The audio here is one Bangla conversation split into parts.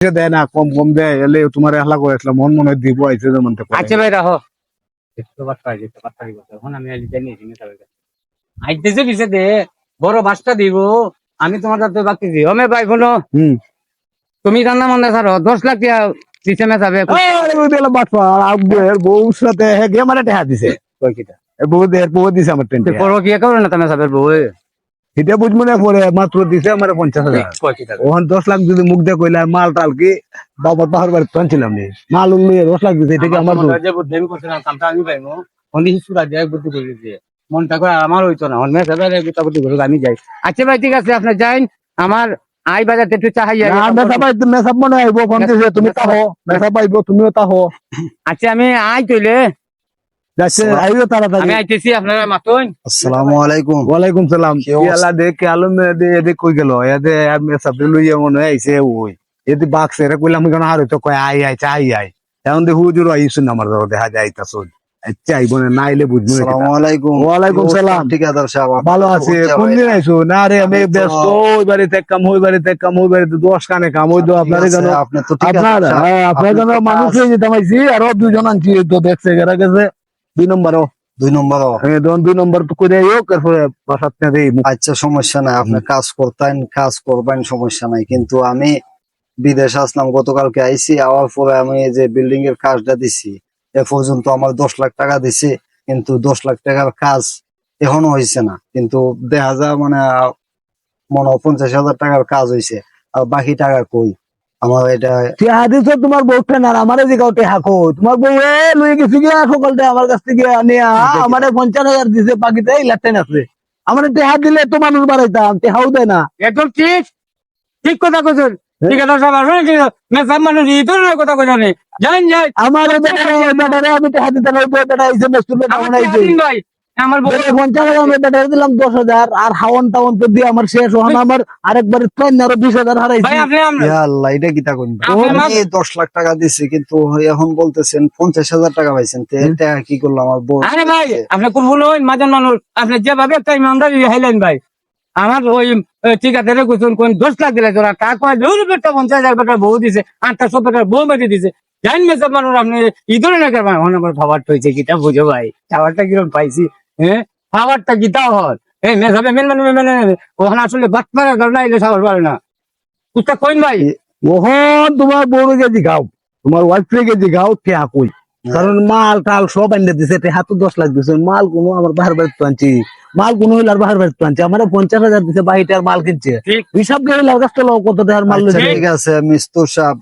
দেয় না, কম কম দেয়, এলে তোমার এহলা করেছিলাম মন মনে দিব আইছে যেমন আচ্ছা ভাই রাখো এখন আমি আইতেছে পিছে দে বড় বাসটা দিব আমি তোমার কাছে বাকি দিই ওমে ভাই বলো তুমি রান্না বান্না ছাড়ো 10 লাখ টাকা দিছে না যাবে বউ সাথে মানে টেহা দিছে বউ দিছে আমার টেন্টে পরো কি করো না তুমি যাবে বউ এটা বুঝবো না পরে মাত্র দিছে আমার 50,000 ওখান 10 লাখ যদি মুখ দিয়ে কইলে মাল টাল কি বাবার পাহাড় বাড়ি টানছিলাম নি মাল নিয়ে 10 লাখ দিছে এটা কি আমার যে বুদ্ধি আমি করছিলাম কামটা আমি পাইমু অনেক সুরা যায় বুদ্ধি করে দিয়েছে মনটা করে আমার হইতো না অন্য যাবে গুতা বুদ্ধি করে আমি যাই আচ্ছা ভাই ঠিক আছে আপনি যাইন আমার আই বাজারতে একটু চাহাইয়া মেসাব মনে আইব তুমি তাহো মেসাব আইব তুমিও তাহো আচ্ছা আমি আই কইলে আইও তাড়াতাড়ি আমি আইতেছি আপনারা মাতুন আসসালামু আলাইকুম। ওয়ালাইকুম সালাম কি আলা দেখ কে আলম দে এদে কই গেল এদে মেসাব লইয়া মনে আইছে ওই এদি বাক্স এরা কইলাম কেন আর তো কয় আই আই চাই আই এখন দে হুজুর আইছুন আমার দাও দেখা যাইতাছুন আচ্ছা আইব না নাইলে বুঝবো আসসালামু আলাইকুম। ওয়ালাইকুম সালাম ঠিকাদার সাহেব ভালো আছে কোন দিন আইছো না রে আমি ব্যস্ত ওই বাড়িতে কাম ওই বাড়িতে কাম ওই বাড়িতে 10 কানে কাম ওই তো আপনার জন্য আপনি তো ঠিকাদার আপনার জন্য মানুষ হয়ে যেতাম আইছি আর দুজন আনছি তো দেখছে এরা গেছে 2 নম্বরও 2 নম্বর। হ্যাঁ 2 নম্বর তো করে হোক এরপরে বাসাতে দেই আচ্ছা সমস্যা নাই, আপনি কাজ করবেন সমস্যা নাই, কিন্তু আমি বিদেশ আসলাম গতকালকে আইছি, আওয়ার পরে আমি যে বিল্ডিং এর কাজটা দিছি এ পর্যন্ত আমার 10 লাখ টাকা দিছি, কিন্তু 10 লাখ টাকার কাজ এখনো হয়েছে না, কিন্তু দেখা যায় মানে মনে হয় 50,000 টাকার কাজ হয়েছে, আর বাকি টাকা কই আমার এটা তোমার বউ আর আমার যে হাকো তোমার বউ লুয়ে গেছি গিয়া সকালটা আমার কাছ থেকে নিয়ে আমার 50,000 দিছে বাকিটা এই লাখ আছে আমার টেহা দিলে তো মানুষ বাড়াইতাম টেহাও দেয় না একদম ঠিক ঠিক কথা কইছেন ঠিক আছে সব আসলে কি মেসাব মানুষ ইতর কথা কইনা নেই জানেন যাই আমার বেটারে আমি টেহা দিতে না বেটা আইছে মেস্তুর বেটা বানাইছে ভাই আমার বউ 50,000 আমি বেটারে দিলাম 10,000 আর হাওন টাওন তো দিয়ে আমার শেষ হন আমার আরেকবার ট্রেন আরো 20,000 হারাইছি ভাই আপনি ইয়া আল্লাহ এটা কিতা কইন আমি 10 লাখ টাকা দিছি, কিন্তু এখন বলতেছেন 50,000 টাকা পাইছেন, তো এটা কি করলাম আমার বউ? আরে ভাই আপনি কোন ভুল হইন মাজন মানুষ আপনি যেভাবে একটা ইমানদারি হাইলেন ভাই আমার ওই ঠিক আছে রে কইছেন কোন 10 লাখ দিলে তোরা টাকা কয় দূর বেটা 50,000 টাকা বউ দিছে 800 টাকা বউ মেরে দিছে জানেন মেসাব মানুষ আপনি ইদরে না করবেন এখন আমার খাবারটা হয়েছে কিটা বুঝো ভাই খাবারটা কিরকম পাইছি হ্যাঁ খাবারটা কিটা হল এই মেসাবে মেন ওখানে আসলে বাট মারা গল না এলে খাবার পারে না কুত্তা কইন ভাই ওহন তোমার বউরে গেছি গাও তোমার ওয়াইফে গেছি গাও টেহা কই কারণ মাল টাল সব আইনে দিছে টেহা তো 10 লাখ দিছে মাল কোনো আমার বাহার বাড়িতে তো আনছি মাল কোনো হইলে আর বাহার বাড়িতে তো আনছি আমার 50,000 দিছে বাহিটার মাল কিনছে হিসাব করে লাগাস তো কত দেওয়ার মাল আচ্ছা, ঠিক আছে মিস্তুর সাহেব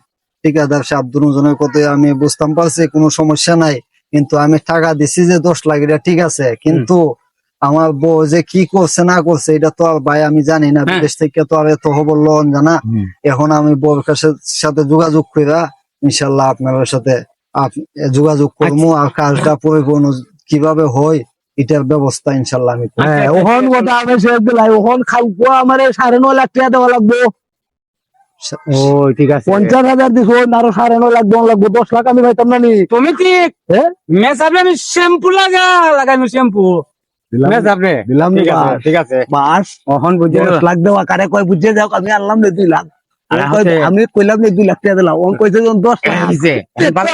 ঠিকাদার সাহেব দুজনের কথা আমি বুঝতাম পারছি, কোনো সমস্যা নাই, কিন্তু আমি টাকা দিছি যে 10 লাখ এটা ঠিক আছে, কিন্তু আমার বউ যে কি করছে না করছে এটা তো আর ভাই আমি জানি না, বিদেশ থেকে তো আর এত খবর লন জানা। এখন আমি বউর সাথে যোগাযোগ কইরা ইনশাল্লাহ আপনার সাথে যোগাযোগ করবো, আর কাজটা পরিপূর্ণ কিভাবে হয় এটার ব্যবস্থা ইনশাল্লাহ আমি ওহন কথা আমি শেষ দিলাই ওহন খালকুয়া আমার 9.5 লাখ টাকা দেওয়া লাগবে ও ঠিক আছে 50,000 দিছো আরো 9.5 লাখ দেওয়া লাগবে 10 লাখ আমি পাইতাম না নি তুমি ঠিক মেসাবে আমি শ্যাম্পু লাগাইমু শ্যাম্পু মেসাবে দিলাম ঠিক আছে বাস এখন বুঝে 10 লাখ দেওয়া কারে কয় বুঝে যাও আমি আনলাম রে 2 লাখ আমি কইলাম রে 2 লাখ টাকা দিলাম ওন কইছে 10 লাখ দিছে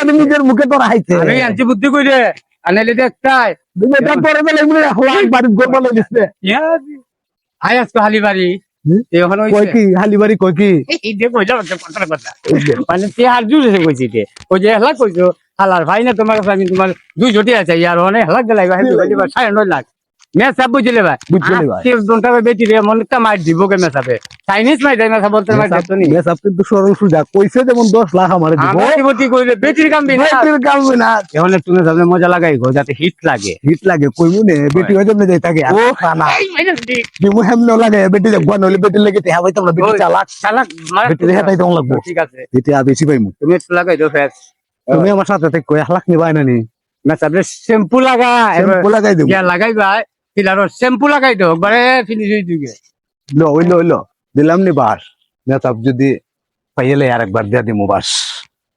আমি নিজের মুখে তোরা হাইছে আমি আনছি বুদ্ধি কইরে আনাইলে দেখতাই এটা পরে বেলা এমনি হলাক বাড়ি গোল বলে দিছে আই আজকে হালিবাড়ি এখন কই কি হালিবাড়ি কই কি এই যে কইলা কথা কথা মানে তে আর জুড়ে কইছি তে ওই যে হেলা কইছো হালার ভাই না তোমার কাছে আমি তোমার 2 জটি আছে ইয়ার অনেক হেলা গেলাই ভাই 9.5 লাখ মেসাব বুঝলে ভাই দোনটা বেটি রে মন কা মার দিব কে মেসাবে চাইনিজ মাই দেয় মেসাব বলতে মার দেখতো নি মেসাব কিন্তু সরল সুজা কইছে যেমন 10 লাখ আমারে দিব আমি বটি কইলে বেটির কাম বিনা বেটির কাম না এখন তুমি সামনে মজা লাগাই গো যাতে হিট লাগে কইমু নে বেটি হইতে না যাই থাকে ও খানা দিমু হেমন লাগে বেটি দেখবা নলে বেটি লাগে তে হইতো না বেটি চালাক বেটি হেটাই তো লাগবো ঠিক আছে বেটি আর বেশি পাইমু তুমি একটু লাগাই দাও ফেস তুমি আমার সাথে থেকে কই 1 লাখ নিবাই না নি মেসাবে শ্যাম্পু লাগাই দেব ইয়া লাগাইবাই ফিলারো শ্যাম্পু লাগাই দাও একবারে ফিনিশ হই দিগে লো দিলাম নি বাস মেসাব যদি পাইলে আরেকবার দিয়া দিমু বাস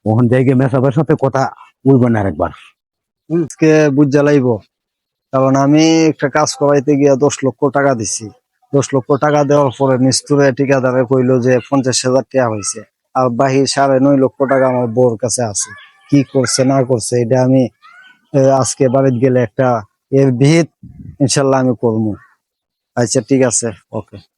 ওহন যাইগে মেসাবের সাথে কথা বলবো না আরেকবার আজকে বুঝা লাইব, কারণ আমি একটা কাজ করাইতে গিয়া 10 লক্ষ টাকা দিছি, 10 লক্ষ টাকা দেওয়ার পরে মিস্ত্রি ঠিকাদারে কইলো যে 50,000 টাকা হয়েছে, আর বাহির 9.5 লক্ষ টাকা আমার বউর কাছে আছে। কি করছে না করছে এটা আমি আজকে বাড়িতে গেলে একটা এর ভিত ইনশাল্লাহ আমি করবো। আচ্ছা ঠিক আছে, ওকে।